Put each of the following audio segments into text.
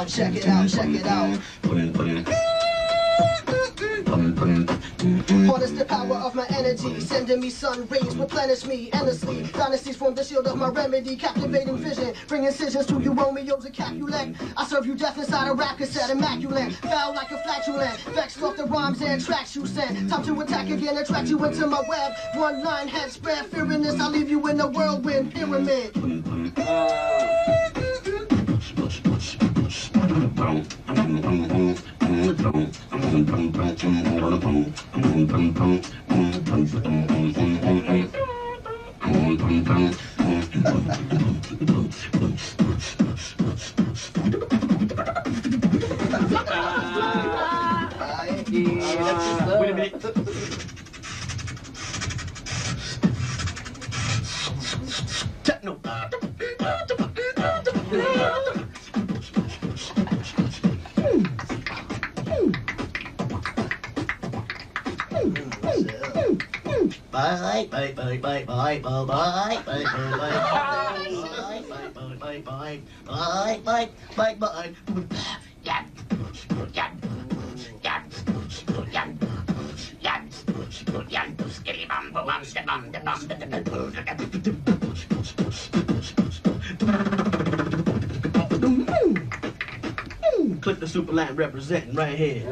Check it out. Harness the power of my energy, sending me sun rays, replenish me endlessly. Dynasties form the shield of my remedy, captivating vision, bring incisions to you Romeo's a Capulet. I serve you death inside a rap cassette, immaculate, foul like a flatulent, vexed off the rhymes and tracks you sent. Time to attack again, attract you into my web. One line head spread, fearing this, I'll leave you in a whirlwind pyramid. Wait a minute. Techno. Click the Superland representing right here.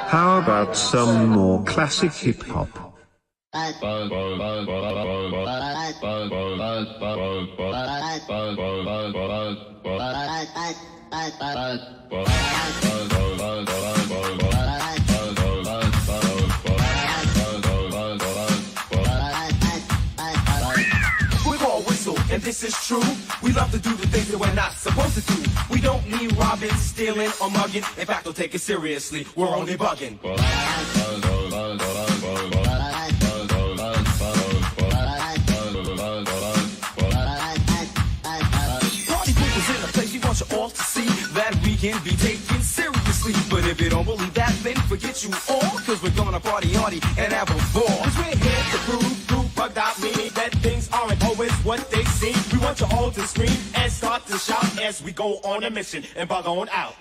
How about some more classic hip hop? And this is true, we love to do the things that we're not supposed to do. We don't mean robbing, stealing, or mugging. In fact, don't take it seriously, we're only bugging. Party people's in a place we want you all to see that we can be taken seriously. But if you don't believe that, then forget you all, cause we're gonna party hardy and have a ball. Cause we're here to prove bugged out, meaning that things aren't always what they seem. We want you all to scream and start to shout as we go on a mission and bug on out.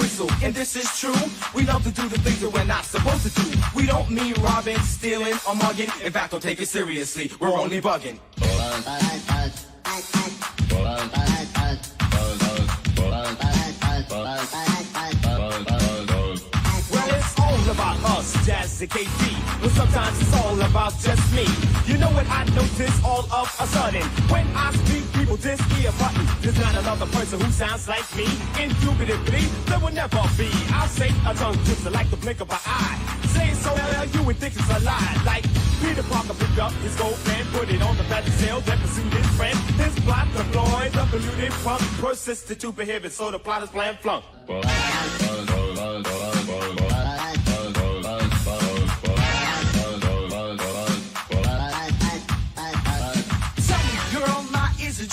Whistle, and this is true. We love to do the things that we're not supposed to do. We don't mean robbing, stealing, or mugging. In fact, don't take it seriously. We're only bugging. Well, it's all about us, Jazz and KD. But sometimes it's all about just me. You know what I notice all of a sudden? When I speak, people just hear a button. There's not another person who sounds like me. Indubitably, there will never be. I'll say a tongue twister like the blink of an eye. Say it so well, you would think it's a lie. Like Peter Parker picked up his gold pen, put it on the magic sail, then pursued his friend. His plot deployed, the polluted pump persisted to prohibit, so the plotter's plan flunk.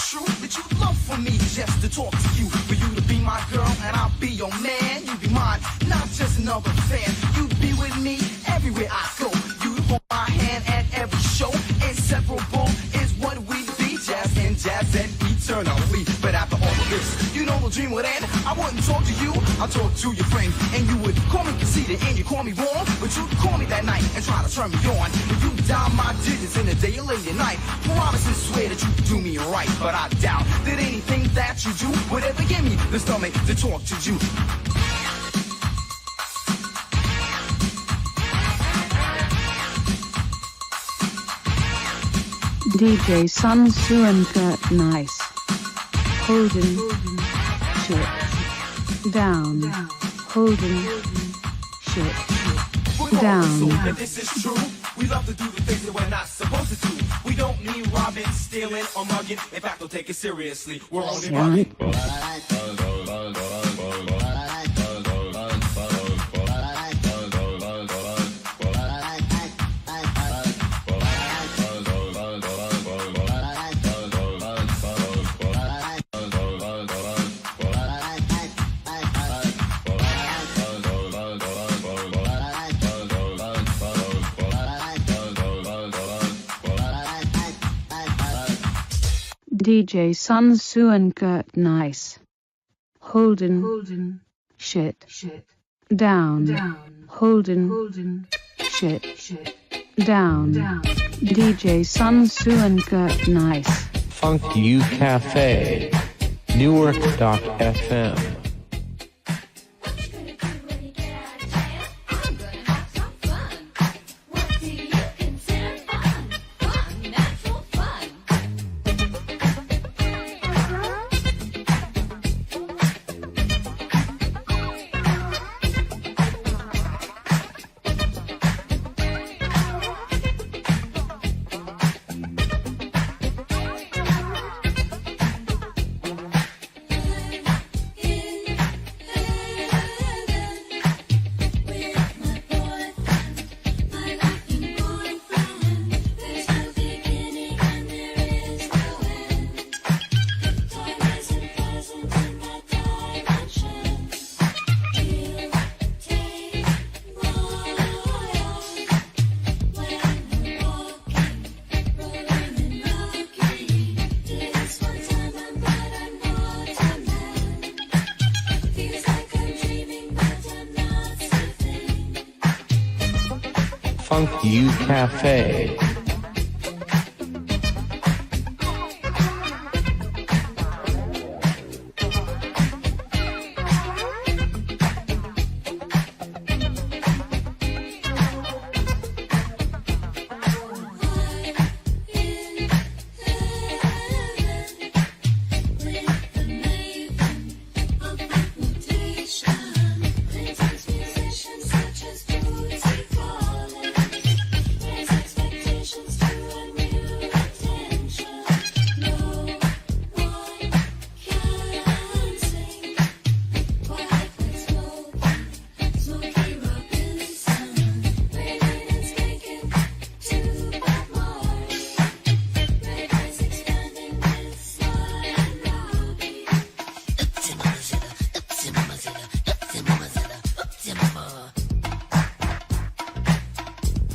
True that you love for me just to talk to you, for you to be my girl and I'll be your man. You be mine, not just another fan. You be with me everywhere I go. You hold my hand at every show. Inseparable is what we be, Jazz and eternally. But after all of this, you know little dream would end. I wouldn't talk to you, I'd talk to your friend. And you would call me conceited and you call me wrong, but you'd call me that night and try to turn me on. And you dial my digits in the day or late at night. Promise and swear that you could do me right, but I doubt that anything that you do would ever give me the stomach to talk to you. DJ Sun Tzu and Kurt Nice. Holding shit down. Holding shit down. If this is true, we love to do the things that we're not supposed to do. We don't mean robbing, stealing, or mugging. In fact, don't take it seriously. We're only mugging. DJ Sun Tzu and Kurt Nice. Holding shit down. Holding shit down. DJ Sun Tzu and Kurt Nice. Funk U Cafe. Newark.fm. Funk U Cafe.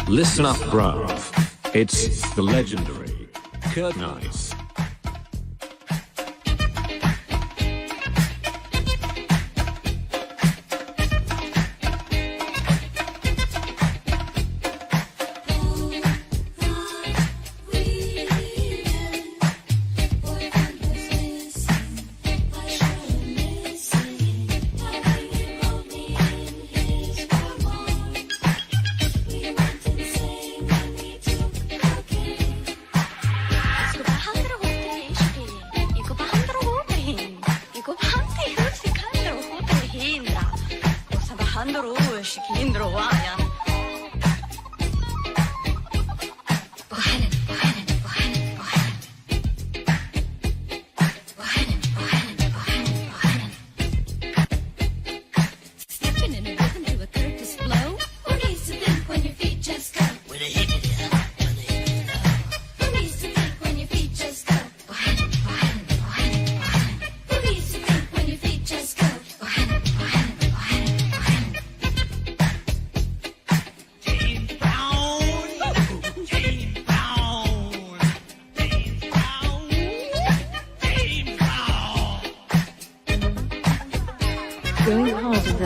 Listen up, bruv. It's the legendary Kurt Nice.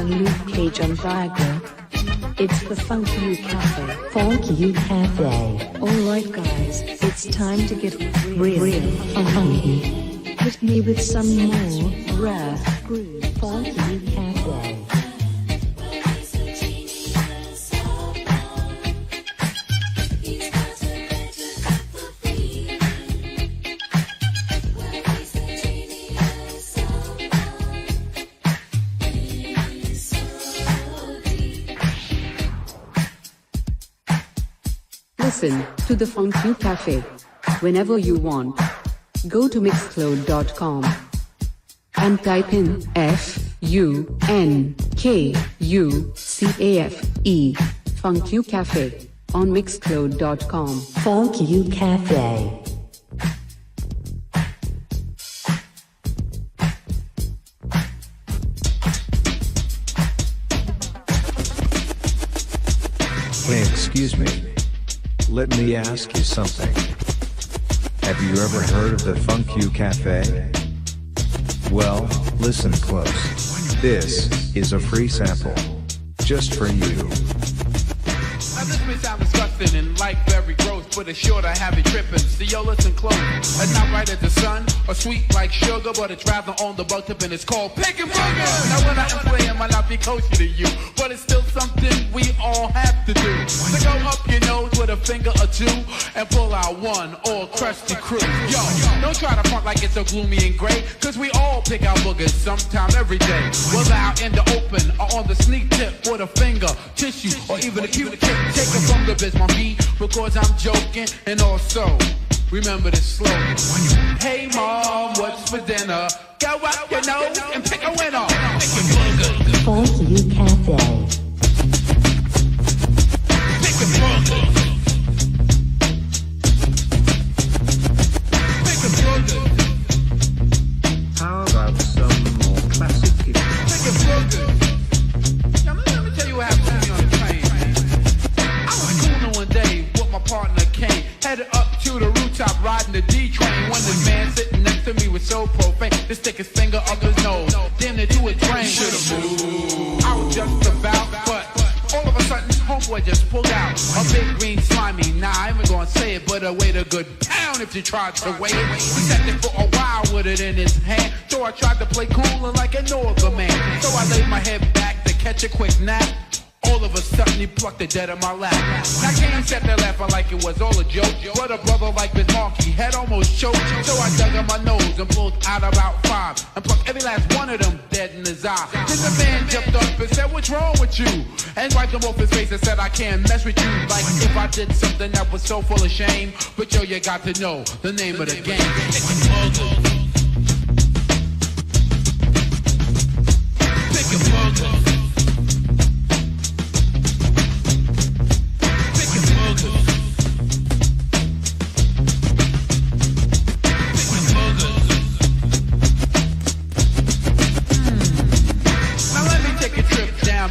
and Luke Cage on Viagra. It's the Funk You Cafe. Funk You Cafe. Alright guys, it's time to get real funky. Hit me with some more rare groove. Funk You Cafe. Listen to the Funk You Cafe whenever you want. Go to mixcloud.com and type in FUNKUCAFE Funk You Cafe on mixcloud.com. Funk You Cafe. Hey, excuse me. Let me ask you something. Have you ever heard of the Funk You Cafe? Well, listen close. This is a free sample. Just for you. Now this may sound disgusting and like very gross, but it's sure to have you tripping. So yo, listen close. It's not right as the sun or sweet like sugar, but it's rather on the bug tip and it's called pickin' booger. Now when I am playing, might not be kosher to you, but it's still something we all have to do. So go up your nose with a finger or two and pull out one or crusty crew. Yo, don't try to front like it's so gloomy and gray, cause we all pick out boogers sometime every day. Whether out in the open or on the sneak tip with a finger, tissue, or even a cute tip. Take it from the biz, my feet, because I'm joking. And also, remember this slogan. Hey mom, what's for dinner? Go up your nose and pick a winner. Funk You Cafe. Pick a burger. Pick a burger. How about some more classic hip hop? Pick a burger. Now let me tell you what happened to me on the train, man. I was cooling one day with my partner Kane, headed up to the rooftop riding the D train. When this man sitting next to me was so profane, to stick his finger up his nose, damn near to his brain. Should've moved. I was just about, but all of a sudden, homeboy just pulled out a big green slimy. Nah, I ain't even gonna say it, but a weight a good pound if you tried to weigh it. He sat there for a while with it in his hand, so I tried to play cool and like a Norga man. So I laid my head back to catch a quick nap. All of a sudden he plucked the dead of my lap. Now Kane sat there laughing like it was all a joke, but a brother like Miss Markey had almost choked. So I dug in my nose and pulled out about 5 and plucked every last one of them dead in his eye. Then the man jumped up and said, "What's wrong with you?" And wiped him off his face and said, "I can't mess with you." Like if I did something that was so full of shame. But yo, you got to know the name of the game. Pick a burger. Pick a burger.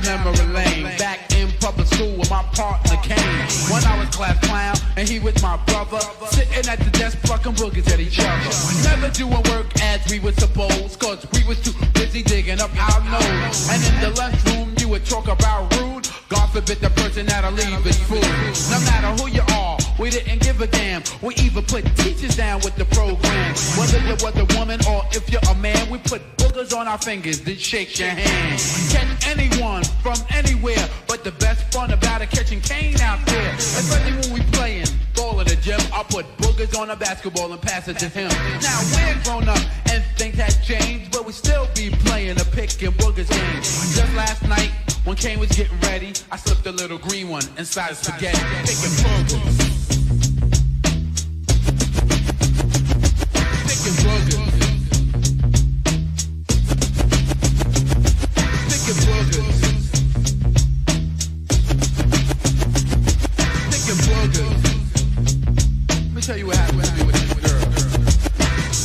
Memory lane, back in public school with my partner Kane. When I was class clown and he was my brother, sitting at the desk plucking boogers at each other. Never doing work as we were supposed, cause we was too busy digging up our nose. And in the lunchroom you would talk about rude, God forbid the person that'll leave is food. No matter who you are, we didn't give a damn. We even put teachers down with the program. Whether you was a woman or if you're a man, we put boogers on our fingers, then shake your hand. Catch anyone from anywhere, but the best fun about it catching Kane out there. Especially when we playing ball in the gym, I put boogers on a basketball and pass it to him. Now we're grown up and things have changed, but we still be playing a pick and boogers game. Just last night, when Kane was getting ready, I slipped a little green one inside spaghetti. Picking boogers. Picking boogers. Picking boogers. Picking boogers. Let me tell you what happened to me with this girl.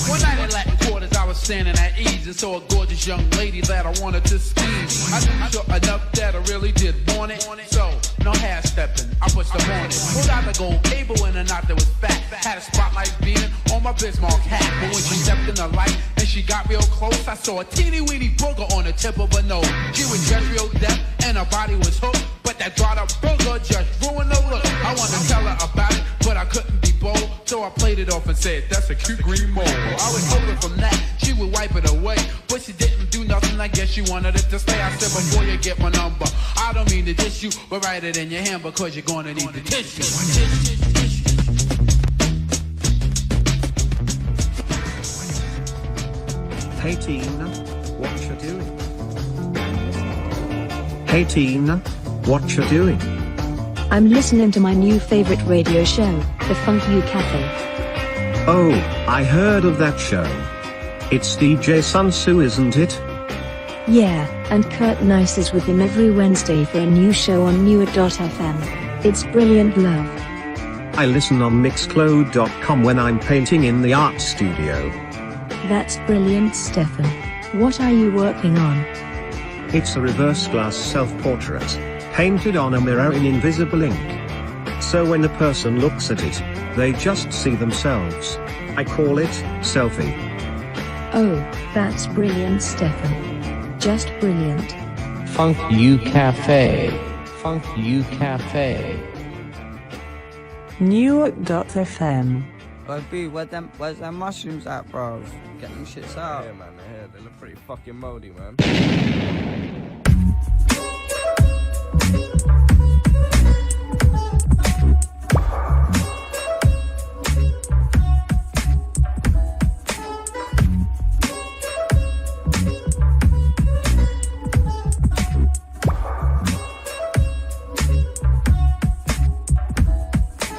One night in Latin Quarters, I was standing at ease and saw a gorgeous young lady that I wanted to squeeze. I knew sure enough that I really did want it, so no half stepping, I pushed up on it. Pulled out the gold cable in a knot that was fat. Had a spotlight beaming on my Bismarck hat. But when she stepped in the light and she got got real close, I saw a teeny weeny booger on the tip of her nose. She was just real deaf and her body was hooked, but that dried up booger just ruined the look. I wanted to tell her about it, but I couldn't be bold, so I played it off and said, that's a cute green mole. I was hoping from that she would wipe it away, but she didn't do nothing. I guess she wanted it to stay. I said, before you get my number, I don't mean to diss you, but write it in your hand because you're gonna need the tissue. Hey Tina, what you doing? Hey Tina, what you doing? I'm listening to my new favorite radio show, The Funk You Cafe. Oh, I heard of that show. It's DJ Sunsu, isn't it? Yeah, and Kurt Nice is with him every Wednesday for a new show on newer.fm. It's brilliant love. I listen on Mixcloud.com when I'm painting in the art studio. That's brilliant, Stefan. What are you working on? It's a reverse glass self-portrait, painted on a mirror in invisible ink. So when a person looks at it, they just see themselves. I call it selfie. Oh, that's brilliant, Stefan. Just brilliant. Funk You Cafe. Funk You Cafe. Newer.fm. But B, where's them mushrooms at, bro? Get them shits out. Yeah, man, they look pretty fucking moldy, man.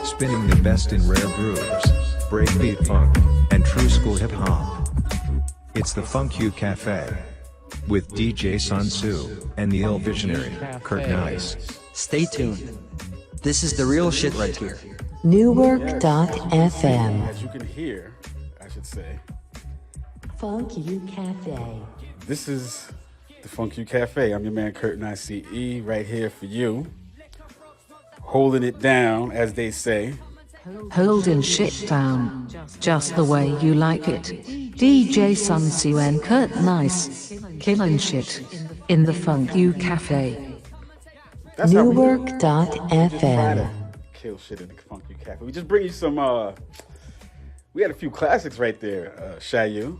Spinning the best in rare grooves, breakbeat funk, and true school hip hop. It's the Funk You Cafe with DJ Sunsu and the ill visionary Kurt Nice. Stay tuned. This is the real shit right here. Newark.fm. As you can hear, I should say. Funk You Cafe. This is the Funk You Cafe. I'm your man Kurt Nice right here for you. Holding it down, as they say. Holding shit down, just the way you like it. DJ Sunsu and Kurt Nice, killing shit in the Funk You Cafe. Newark.fm. Kill shit in the Funk You Cafe. We just bring you some. We had a few classics right there. Shayu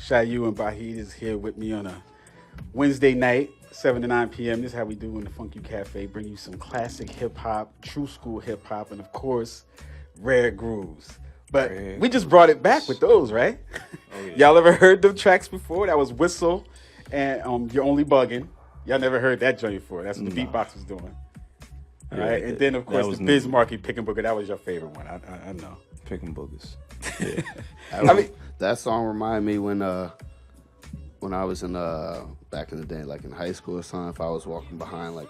and Bahid is here with me on a Wednesday night. 7 to 9 p.m. This is how we do in the Funk You Cafe. Bring you some classic hip-hop, true school hip-hop, and of course, rare grooves. But we just brought it back with those, right? Oh, yeah. Y'all ever heard them tracks before? That was Whistle and You're Only Bugging. Y'all never heard that joint before. That's what the beatbox was doing. All right? And then, of course, the Biz Markie Pickin' Booger. That was your favorite one. I know. Pickin' Boogers. Yeah. That song reminded me when I was in back in the day, like in high school or something, if I was walking behind like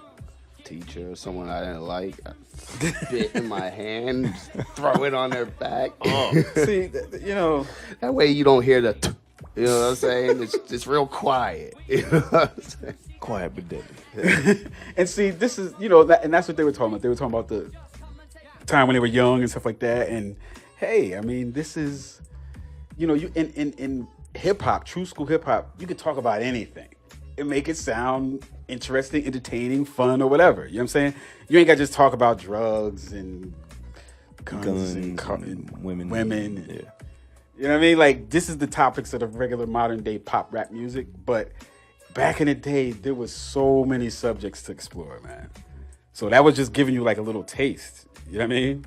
a teacher or someone I didn't like, I'd spit in my hand, throw it on their back. Oh, see, that way you don't hear the, you know what I'm saying? It's real quiet. You know what I'm saying? Quiet but deadly. And see, this is, and that's what they were talking about. They were talking about the time when they were young and stuff like that. And hey, I mean, this is, you in hip hop, true school hip hop, you can talk about anything and make it sound interesting, entertaining, fun, or whatever. You know what I'm saying? You ain't got to just talk about drugs and guns and women. Yeah. You know what I mean? Like, this is the topics of the regular modern day pop rap music, but back in the day, there was so many subjects to explore, man. So that was just giving you like a little taste. You know what I mean?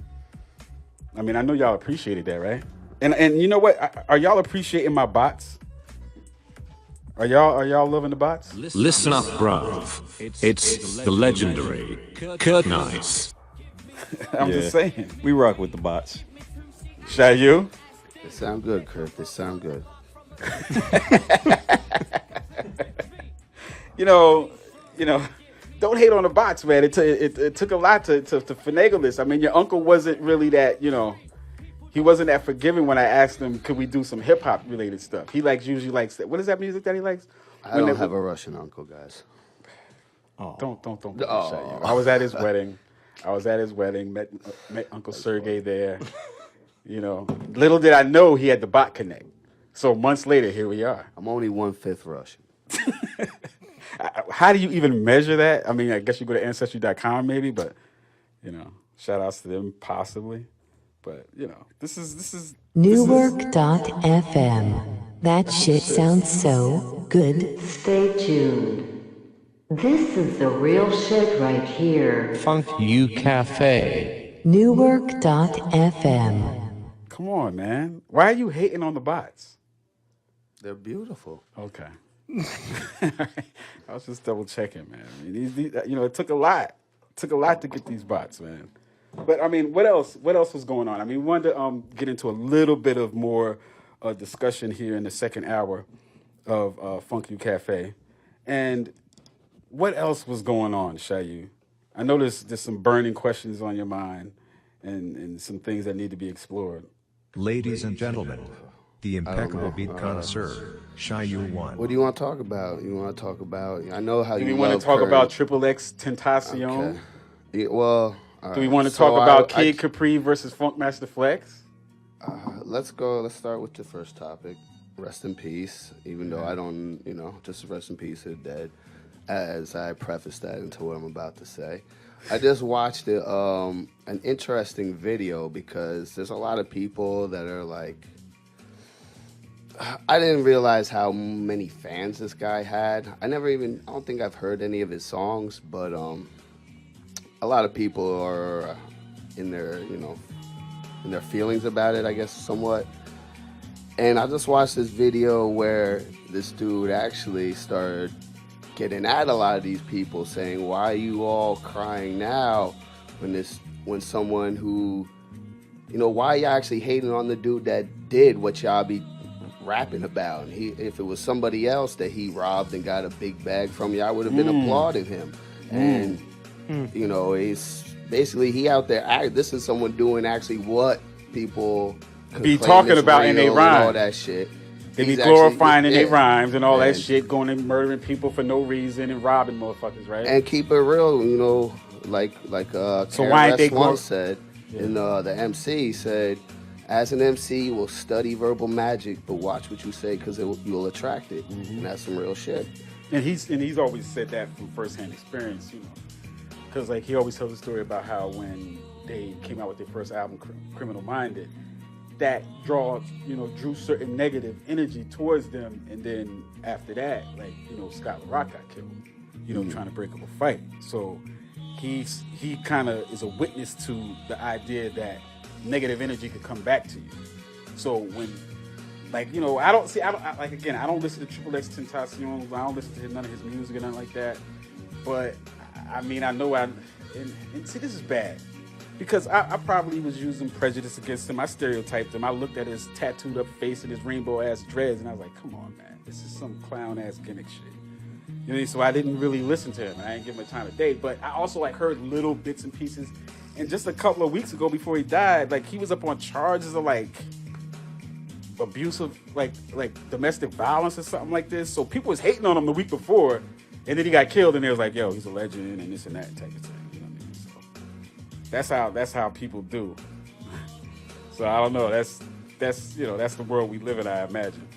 I mean, I know y'all appreciated that, right? And you know what? Are y'all appreciating my bots? Are y'all loving the bots? Listen up, bruv. It's the legendary Kurt Nice. I'm just saying. We rock with the bots. Shayu? They sound good, Kurt. They sound good. Don't hate on the bots, man. It took a lot to finagle this. I mean, your uncle wasn't really that, he wasn't that forgiving when I asked him, could we do some hip hop related stuff? He usually likes that. What is that music that he likes? I don't have a Russian uncle, guys. Oh. Don't. Oh. I was at his wedding. Met Uncle Sergey there. Little did I know he had the bot connect. So months later, here we are. I'm only 1/5 Russian. How do you even measure that? I mean, I guess you go to Ancestry.com maybe, but, you know, shout outs to them possibly. But, you know, this is Newark.fm. That shit sounds so good. Stay tuned. This is the real shit right here. Funk U Cafe. Newark.fm. Come on, man. Why are you hating on the bots? They're beautiful. Okay. I was just double checking, man. I mean, these, you know, it took a lot. It took a lot to get these bots, man. But I mean, what else? What else was going on? I mean, we wanted to get into a little bit of more discussion here in the second hour of Funk U Cafe. And what else was going on, Shayu? I know there's some burning questions on your mind and some things that need to be explored. Ladies and gentlemen, the impeccable beat connoisseur, Shayu One. What do you want to talk about? You want to talk about? I know how do you. Do we want to talk about XXXTentacion? Okay. Yeah, well. Do we want to talk about Kid Capri versus Funkmaster Flex? Let's go. Let's start with the first topic. Rest in peace. Even though I don't, you know, just rest in peace. They're dead. As I preface that into what I'm about to say, I just watched an interesting video because there's a lot of people that are like, I didn't realize how many fans this guy had. I don't think I've heard any of his songs, but a lot of people are in their feelings about it, I guess, somewhat. And I just watched this video where this dude actually started getting at a lot of these people, saying, "Why are you all crying now when someone who, you know, why are y'all actually hating on the dude that did what y'all be rapping about? If it was somebody else that he robbed and got a big bag from, y'all would have been applauding him." And you know, he's basically he out there. This is someone doing actually what people be talking about in their rhymes, all that shit. They be glorifying in their rhymes and all that shit, going and murdering people for no reason and robbing motherfuckers, right? And keep it real, you know, like so why ain't they once said, and the MC said, as an MC, you will study verbal magic, but watch what you say because you'll attract it, and that's some real shit. And he's always said that from firsthand experience, you know, because like he always tells a story about how when they came out with their first album, Criminal Minded, that drew certain negative energy towards them, and then after that, like, you know, Scott LaRock got killed, you know, trying to break up a fight. So he kind of is a witness to the idea that negative energy could come back to you. So when, like, you know, I don't listen to XXXTentacion, I don't listen to none of his music or nothing like that. But I mean, I know and see, this is bad. Because I probably was using prejudice against him. I stereotyped him. I looked at his tattooed up face and his rainbow ass dreads, and I was like, come on, man. This is some clown ass gimmick shit. You know, so I didn't really listen to him. I didn't give him a time of day. But I also like heard little bits and pieces. And just a couple of weeks ago before he died, like he was up on charges of like abusive, like domestic violence or something like this. So people was hating on him the week before, and then he got killed, and they was like, yo, he's a legend and this and that type of thing. That's how people do. So I don't know. That's you know, that's the world we live in, I imagine.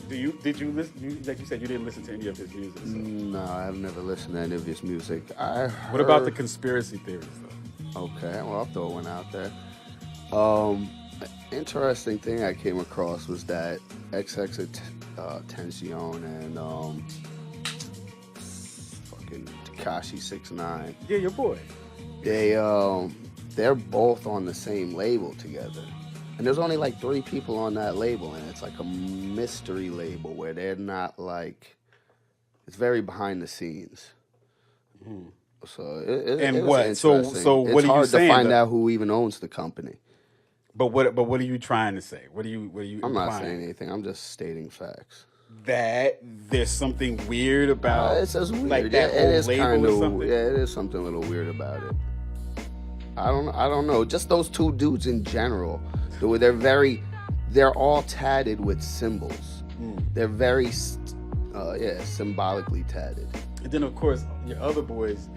Did you listen? Like you said, you didn't listen to any of his music. So. No, I've never listened to any of his music. What about the conspiracy theories, though? Okay, well, I'll throw one out there. Interesting thing I came across was that XXXTentacion and fucking Tekashi 6ix9ine. Yeah, your boy. They're both on the same label together. And there's only like 3 people on that label, and it's like a mystery label where they're not like, it's very behind the scenes. So and what? So what it's are you saying? It's hard to find out who even owns the company. But what are you trying to say? What are you? I'm not saying anything. I'm just stating facts. That there's something weird about it's just weird. Like that whole label or something. Yeah, it is something a little weird about it. I don't know. Just those 2 dudes in general. They're all tatted with symbols. They're very, symbolically tatted. And then of course your other boys,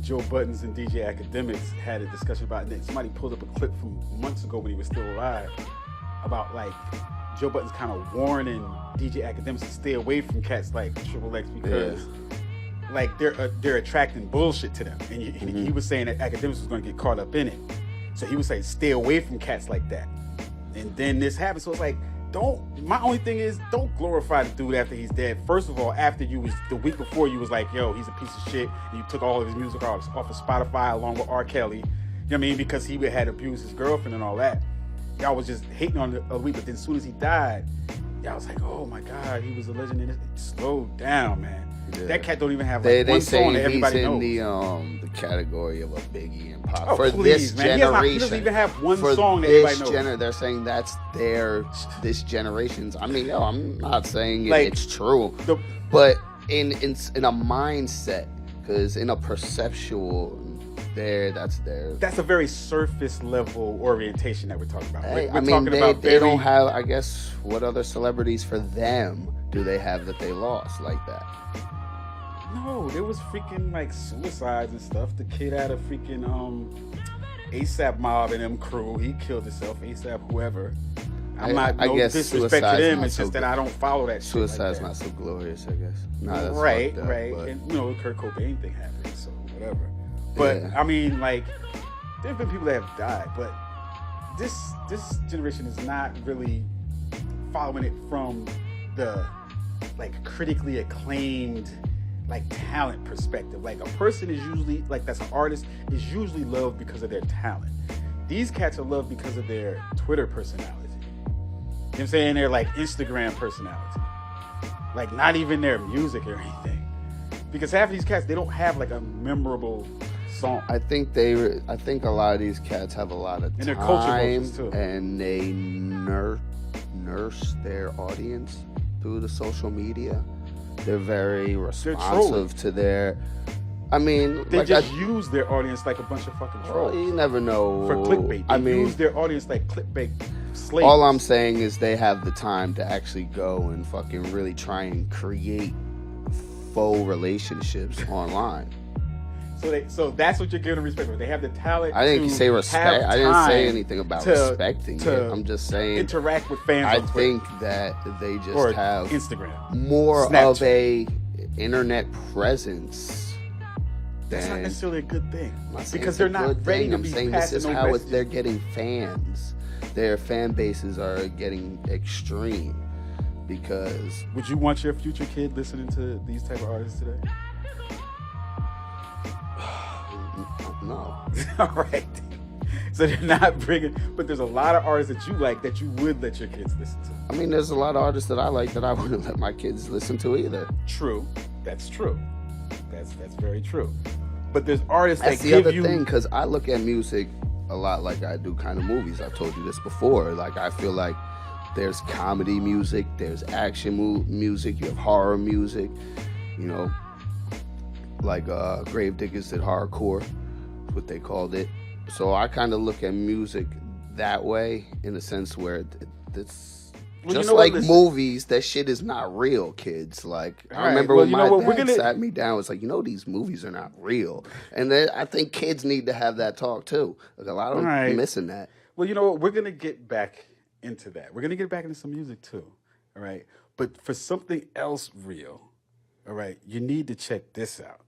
Joe Buttons and DJ Academics, had a discussion about it. Somebody pulled up a clip from months ago when he was still alive about like Joe Budden's kind of warning DJ Academics to stay away from cats like Triple X because like they're attracting bullshit to them, and he was saying that Academics was going to get caught up in it, so he was saying stay away from cats like that. And then this happened, so it's like my only thing is don't glorify the dude after he's dead. First of all, after the week before you was like, yo, he's a piece of shit, and you took all of his music off of Spotify along with R. Kelly, you know what I mean, because he had abused his girlfriend and all that. Y'all was just hating on a week, but then as soon as he died, y'all was like, oh my God, he was a legend. And it slowed down, man. Yeah. That cat don't even have one song that everybody knows. They say he's in the category of a Biggie and Pop. Oh, for please, this man. generation. He doesn't even have one song that everybody knows. They're saying that's this generation's. I mean, I'm not saying it's true, but in a mindset, because in a perceptual, that's a very surface level orientation that we're talking about. They don't have, I guess, what other celebrities for them do they have that they lost like that? No, there was freaking like suicides and stuff. The kid had a freaking ASAP Mob and them crew. He killed himself. ASAP whoever. I guess disrespect to them. It's just that I don't follow that shit. Suicide's not so glorious, I guess. Right. And the Kurt Cobain thing happened, so whatever. But I mean, like, there have been people that have died, but this generation is not really following it from the like critically acclaimed like talent perspective. Like a person is usually that's an artist is usually loved because of their talent. These cats are loved because of their Twitter personality. You know what I'm saying? They're like Instagram personality. Like not even their music or anything. Because half of these cats, they don't have like a memorable song. I think a lot of these cats have a lot of time and they nurse their audience through the social media. They're very responsive to their. I mean, they use their audience like a bunch of fucking trolls. Well, you never know. For clickbait, they use their audience like clickbait slaves. All I'm saying is they have the time to actually go and fucking really try and create faux relationships online. So that's what you're giving respect for. They have the talent. I didn't say respect. I didn't say anything about respecting it. I'm just saying interact with fans. I think that they just have Instagram more Snapchat. of a internet presence. That's not necessarily a good thing because they're not ready to be saying this is how they're getting fans. Their fan bases are getting extreme. Because would you want your future kid listening to these type of artists today? No. All right. So they're not bringing, but there's a lot of artists that you like that you would let your kids listen to. I mean, there's a lot of artists that I like that I wouldn't let my kids listen to either. True. That's true. That's very true. But there's artists That's that the give other you thing, because I look at music a lot like I do kind of movies. I've told you this before. Like, I feel like there's comedy music, there's action music, you have horror music, you know, like Gravediggers did hardcore, what they called it. So I kind of look at music that way, in a sense where it's just like movies. That shit is not real, kids. Like, I remember when my dad sat me down, was like, these movies are not real. And then I think kids need to have that talk too. Like, a lot of them are missing that. Well, you know what? We're gonna get back into that. We're gonna get back into some music too. All right. But for something else real, all right, you need to check this out.